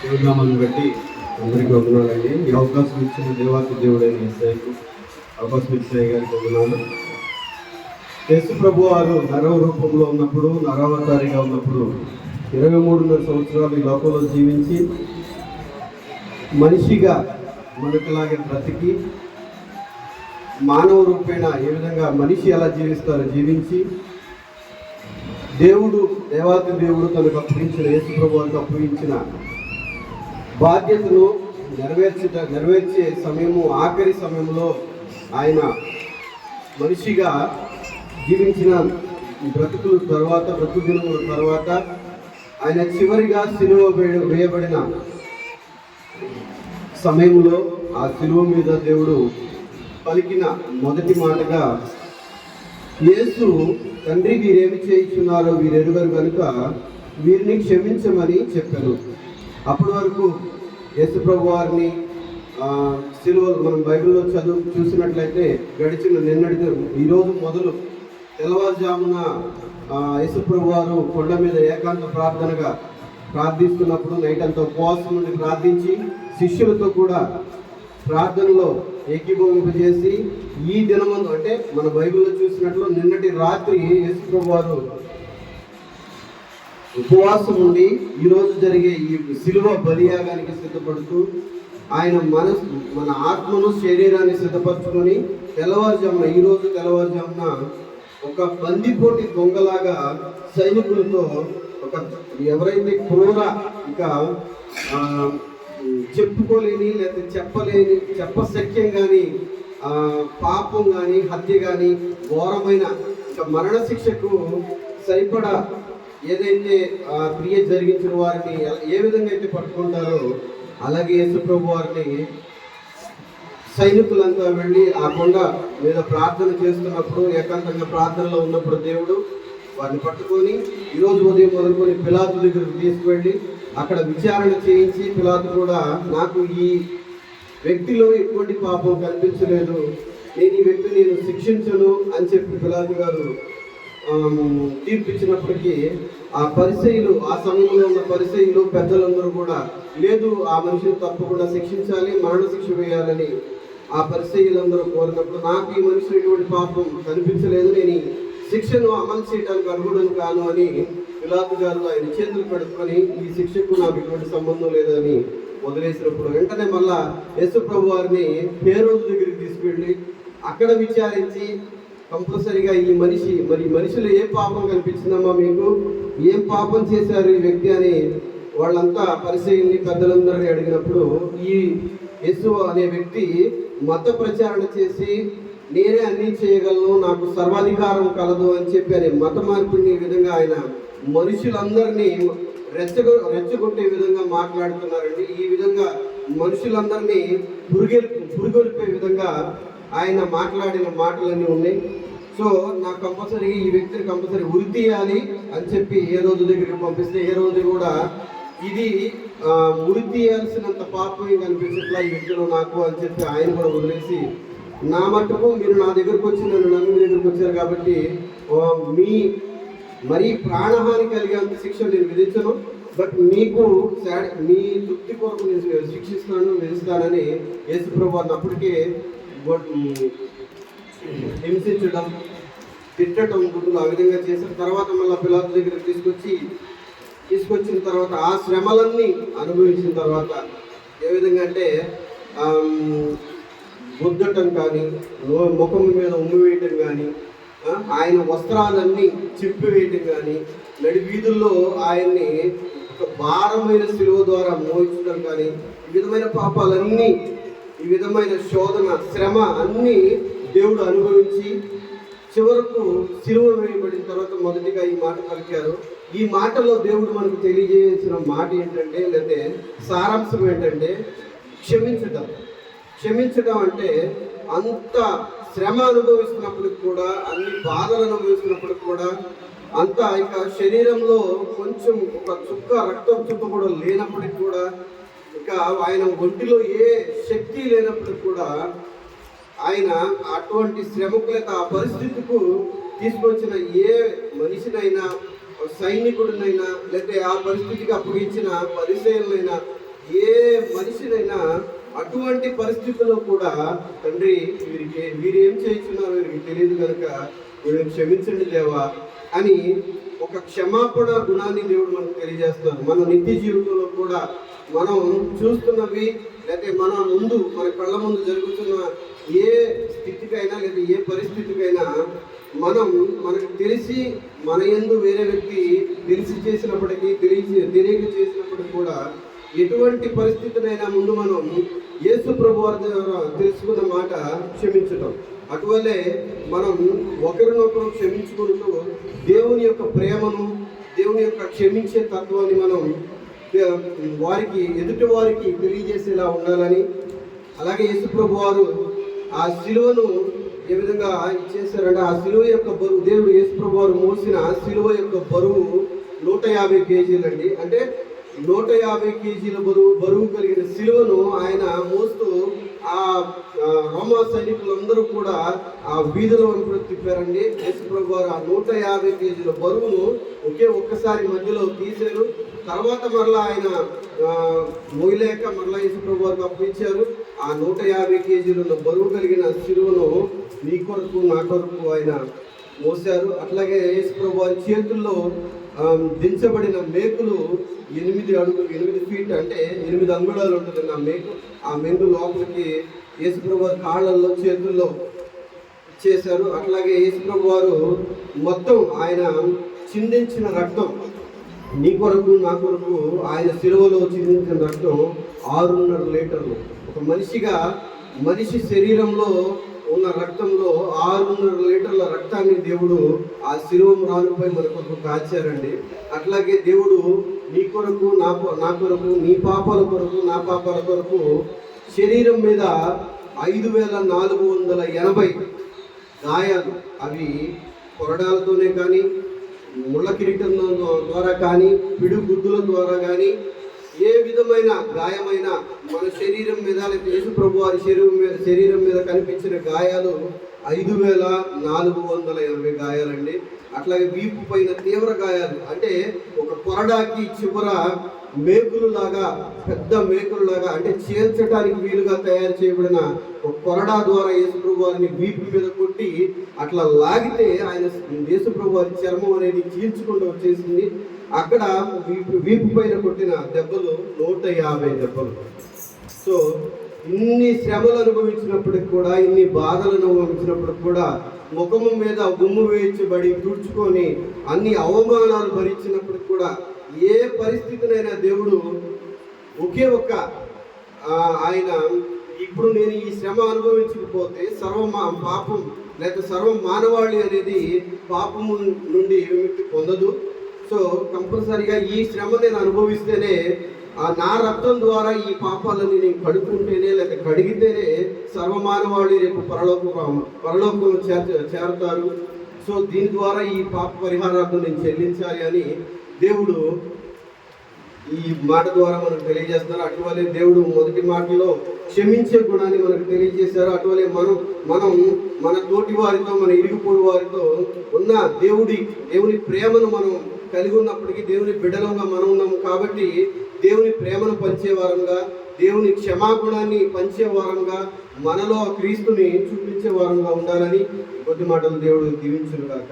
దేవునామాన్ని బట్టి అందరికీ వందనాలండి. ఈ అవకాశం ఇచ్చిన దేవాతి దేవుడైన యేసయ్యకు, అవకాశం ఇచ్చయ్య గారికి వందనాలు. యేసు ప్రభు వారు నరవ రూపంలో ఉన్నప్పుడు, నరావతారిగా ఉన్నప్పుడు 23.5 సంవత్సరాలు ఈ లోకంలో జీవించి మనిషిగా మనకులాగే బ్రతికి మానవ రూపేణ ఏ విధంగా మనిషి ఎలా జీవిస్తారో జీవించి దేవాతి దేవుడు తనకు అప్పగించిన, యేసు ప్రభు వారికి అప్పగించిన బాధ్యతను నెరవేర్చే సమయము, ఆఖరి సమయంలో ఆయన మనిషిగా జీవించిన బ్రతుకు దినముల తర్వాత ఆయన చివరిగా సిలువ వేయబడిన సమయంలో ఆ సిలువ మీద దేవుడు పలికిన మొదటి మాటగా, యేసు తండ్రి వీరేమి చేయించున్నారో వీరెరుగరు కనుక వీరిని క్షమించమని చెప్పాను. అప్పటి వరకు యేసు ప్రభు వారిని సిలువలు మనం బైబిల్లో చూసినట్లయితే నిన్నటి ఈరోజు మొదలు తెల్లవారుజామున యేసు ప్రభు వారు కొండ మీద ఏకాంత ప్రార్థనగా ప్రార్థిస్తున్నప్పుడు నైట్ అంతా ఉపవాసం నుండి ప్రార్థించి శిష్యులతో కూడా ప్రార్థనలో ఏకీభవింపజేసి ఈ దినమందు అంటే మన బైబిల్లో చూసినట్లు నిన్నటి రాత్రి యేసు ప్రభు వారు ఉపవాసం ఉండి ఈరోజు జరిగే ఈ సిలువ బలియాగానికి సిద్ధపడుతూ ఆయన మన ఆత్మను శరీరాన్ని సిద్ధపరచుకొని ఈరోజు తెల్లవారుజామున ఒక బందిపోటి దొంగలాగా సైనికులతో ఎవరైతే క్రూర ఇక చెప్పుకోలేని లేకపోతే చెప్పశక్యం కానీ పాపం కానీ హత్య కానీ ఘోరమైన ఇక మరణశిక్షకు సరిపడా ఏదైతే క్రియ జరిగించిన వారిని ఏ విధంగా అయితే పట్టుకుంటారో అలాగే యేసు ప్రభు వారిని సైనికులంతా వెళ్ళి ఆ కొండ మీద ప్రార్థన చేస్తున్నప్పుడు, ఏకాంతంగా ప్రార్థనలో ఉన్నప్పుడు దేవుడు వారిని పట్టుకొని ఈరోజు ఉదయం మొదలుకొని పిలాతు దగ్గరకు తీసుకువెళ్ళి అక్కడ విచారణ చేయించి, పిలాతు కూడా నాకు ఈ వ్యక్తిలో ఎటువంటి పాపం కనిపించలేదు, నేను ఈ వ్యక్తిని నేను శిక్షించను అని చెప్పి పిలాతు గారు తీర్పిచ్చినప్పటికీ ఆ పరిసయ్యులు, ఆ సమయంలో ఉన్న పరిసయ్యులు పెద్దలందరూ కూడా లేదు ఆ మనిషిని తప్పకుండా శిక్షించాలి, మరణశిక్ష వేయాలని ఆ పరిసయ్యులందరూ కోరినప్పుడు నాకు ఈ మనిషిని ఎటువంటి పాపం కనిపించలేదు, నేను శిక్షను అమలు చేయడానికి అర్హుడను కాను అని పిలాతు గారు ఆయన చేతులు పెట్టుకొని ఈ శిక్షకు నాకు ఎటువంటి సంబంధం లేదని వదిలేసినప్పుడు వెంటనే మళ్ళా యేసు ప్రభు వారిని హేరోదు దగ్గరికి తీసుకెళ్ళి అక్కడ విచారించి కంపల్సరిగా ఈ మనిషిలో ఏ పాపం కనిపించిందమ్మా, మీకు ఏం పాపం చేశారు ఈ వ్యక్తి అని వాళ్ళంతా పరిశీలిని పెద్దలందరినీ అడిగినప్పుడు ఈ యేసు అనే వ్యక్తి మత ప్రచారణ చేసి నేనే అన్నీ చేయగలను, నాకు సర్వాధికారం కలదు అని చెప్పి అనే మత మార్పుని ఈ విధంగా ఆయన మనుషులందరినీ రెచ్చగొట్టే విధంగా మాట్లాడుతున్నారండి. ఈ విధంగా మనుషులందరినీ పురుగొల్పే విధంగా ఆయన మాట్లాడిన మాటలన్నీ ఉన్నాయి. సో నాకు కంపల్సరీ ఈ వ్యక్తిని కంపల్సరీ ఉరి తీయాలి అని చెప్పి ఏ రోజు దగ్గరికి పంపిస్తే ఏ రోజు కూడా ఇది ఉరి తీయాల్సినంత పాపం కనిపించట్లా ఈ వ్యక్తిలో నాకు అని చెప్పి ఆయన కూడా వదిలేసి, నా మట్టుకు మీరు నా దగ్గరకు వచ్చి నన్ను నమ్మి దగ్గరకు వచ్చారు కాబట్టి మరీ ప్రాణహాని కలిగేంత శిక్ష నేను విధించను, బట్ మీకు మీ తృప్తి కొరకు నేను విధిస్తానని యేసు ప్రభు అప్పటికే హింసించడం, తిట్టడం, గుడ్లు ఆ విధంగా చేసిన తర్వాత మళ్ళీ పిలాతు దగ్గరికి తీసుకొచ్చిన తర్వాత ఆ శ్రమలన్నీ అనుభవించిన తర్వాత ఏ విధంగా అంటే గుద్దటం కానీ, ముఖం మీద ఉమ్మి వేయటం కానీ, ఆయన వస్త్రాలన్నీ చింపివేయటం కానీ, నడి వీధుల్లో ఆయన్ని ఒక భారమైన సిలువ ద్వారా మోయించడం కానీ, ఈ విధమైన పాపాలన్నీ, ఈ విధమైన శోధన, శ్రమ అన్నీ దేవుడు అనుభవించి చివరకు సిలువ వేయబడిన తర్వాత మొదటిగా ఈ మాట పలికారు. ఈ మాటలో దేవుడు మనకు తెలియజేసిన మాట ఏంటంటే, లేదంటే సారాంశం ఏంటంటే క్షమించడం అంటే అంత శ్రమ అనుభవిస్తున్నప్పటికి కూడా, అన్ని బాధలు అనుభవిస్తున్నప్పటికి కూడా, అంత ఇక శరీరంలో కొంచెం ఒక చుక్క రక్తం చుక్క కూడా లేనప్పటికి కూడా, ఇక ఆయన ఒంటిలో ఏ శక్తి లేనప్పటికి కూడా ఆయన అటువంటి శ్రమకు లేక ఆ పరిస్థితికు తీసుకొచ్చిన ఏ మనిషినైనా, సైనికుడినైనా, లేకపోతే ఆ పరిస్థితికి అప్పగించిన పరిచయాలైనా ఏ మనిషినైనా అటువంటి పరిస్థితుల్లో కూడా తండ్రి వీరు ఏం చేస్తున్నారు వీరికి తెలియదు కనుక వీళ్ళని క్షమించండి దేవా అని ఒక క్షమాపణ గుణాన్ని దేవుడు మనకు తెలియజేస్తారు. మన నిత్య జీవితంలో కూడా మనం చూస్తున్నవి లేకపోతే మన ముందు మన కళ్ళ ముందు జరుగుతున్న ఏ స్థితికైనా లేదా ఏ పరిస్థితికైనా మనకు తెలిసి మన యందు వేరే వ్యక్తి తెలిసి చేసినప్పటికీ తెలియక చేసినప్పటికీ కూడా ఎటువంటి పరిస్థితినైనా ముందు మనం యేసు ప్రభు వారి ద్వారా తెలుసుకున్న మాట క్షమించటం. అటువల్లే మనం ఒకరినొకరు క్షమించుకుంటూ దేవుని యొక్క ప్రేమను దేవుని యొక్క క్షమించే తత్వాన్ని మనం ఎదుటి వారికి తెలియజేసేలా ఉండాలని, అలాగే యేసు ప్రభు వారు ఆ శిలువను ఏ విధంగా ఇచ్చేసారంటే ఆ శిలువ యొక్క బరువు దేవుడు యేసు ప్రభు వారు మోసిన శిలువ యొక్క బరువు 150 కేజీలండి. అంటే 150 కేజీల బరువు కలిగిన శిలువను ఆయన మోస్తూ ఆ రోమా సైనికులందరూ కూడా ఆ వీధిలో తిప్పారండి. యేసు ప్రభు వారు ఆ 150 కేజీల బరువును ఒక్కసారి మధ్యలో తీశారు. తర్వాత మరలా ఆయన మోయలేక మరలా యేసు ప్రభు వారికి అప్పించారు. ఆ 150 కేజీల బరువు కలిగిన శిలువను నీ కొరకు నా కొరకు ఆయన మోసారు. అట్లాగే యేసు ప్రభు వారి చేతుల్లో దించబడిన మేకులు 8 అడుగులు 8 ఫీట్ అంటే 8 అంగుళాలు ఉంటుంది ఆ మేకు. ఆ మేకు లోపలికి యేసు ప్రభు వారి కాళ్ళల్లో చేతుల్లో చేశారు. అట్లాగే యేసు ప్రభు వారు మొత్తం ఆయన చిందించిన రక్తం నీ కొరకు నా కొరకు ఆయన శిలువలో చిందించిన రక్తం 6.5 లీటర్లు. ఒక మనిషి శరీరంలో ఉన్న రక్తంలో 6.5 లీటర్ల రక్తాన్ని దేవుడు ఆ శిలువ మ్రానుపై మన కొరకు కాచారండి. అట్లాగే దేవుడు నీ కొరకు నా కొరకు నీ పాపాల కొరకు నా పాపాల కొరకు శరీరం మీద 5480 గాయాలు, అవి కొరడాలతోనే కానీ ముళ్ళ కిరీటం ద్వారా కానీ పిడుగుద్దుల ద్వారా కానీ ఏ విధమైన గాయమైన మన శరీరం మీద లేదా యేసు ప్రభు వారి శరీరం మీద కనిపించిన గాయాలు 5480 గాయాలండి. అట్లాగే వీపు పైన తీవ్ర గాయాలు, అంటే ఒక కొరడాకి చివర పెద్ద మేకులులాగా అంటే చేల్చడానికి వీలుగా తయారు చేయబడిన ఒక కొరడా ద్వారా యేసుప్రభు వారిని వీపు మీద కొట్టి అట్లా లాగితే ఆయన యేసుప్రభు వారి చర్మం అనేది చీల్చుకుంటూ వచ్చేసింది. అక్కడ వీపు పైన కొట్టిన దెబ్బలు 150 దెబ్బలు. సో ఇన్ని శ్రమలు అనుభవించినప్పటికి కూడా, ఇన్ని బాధలు అనుభవించినప్పటికి కూడా ముఖము మీద గుమ్ము వేయించబడి తుడుచుకొని అన్ని అవమానాలు భరించినప్పటికి కూడా ఏ పరిస్థితినైనా దేవుడు ఆయన ఇప్పుడు నేను ఈ శ్రమ అనుభవించకపోతే పాపం లేక సర్వ మానవాళి అనేది పాపము నుండి విముక్తి పొందదు. సో కంపల్సరీగా ఈ శ్రమ నేను అనుభవిస్తేనే నా రక్తం ద్వారా ఈ పాపాలని నేను కడుక్కుంటేనే లేక కడిగితేనే సర్వమానవాళి రేపు పరలోకంలో చేరతారు. సో దీని ద్వారా ఈ పాప పరిహారార్థం నేను చెల్లించాలి అని దేవుడు ఈ మాట ద్వారా మనకు తెలియజేస్తారు. అటువలే దేవుడు మొదటి మాటలో క్షమించే గుణాన్ని మనకు తెలియజేశారు. అటువలే మనం మన తోటి వారితో మన ఇరుగుపొడి వారితో ఉన్న దేవుని ప్రేమను మనం కలిగి ఉన్నప్పటికీ దేవుని బిడ్డలంగా మనం ఉన్నాము కాబట్టి దేవుని ప్రేమను పంచేవారంగా, దేవుని క్షమాగుణాన్ని పంచేవారంగా, మనలో క్రీస్తుని చూపించే వారంగా ఉండాలని కొద్ది మాటలు దేవుడు దీవించును గాక.